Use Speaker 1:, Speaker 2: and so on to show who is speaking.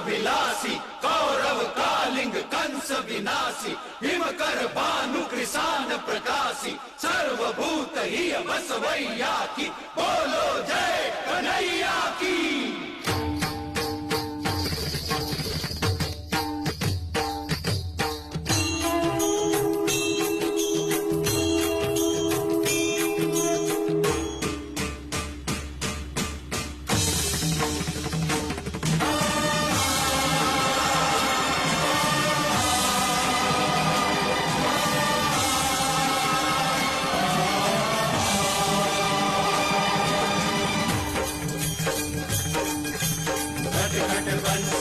Speaker 1: विलासी कौरव कालिंग कंस विनाशी हिमकर भानु कृसान प्रकाशी सर्वभूत ही बसवैया की बोलो जय कन्हैया की। घट घट बन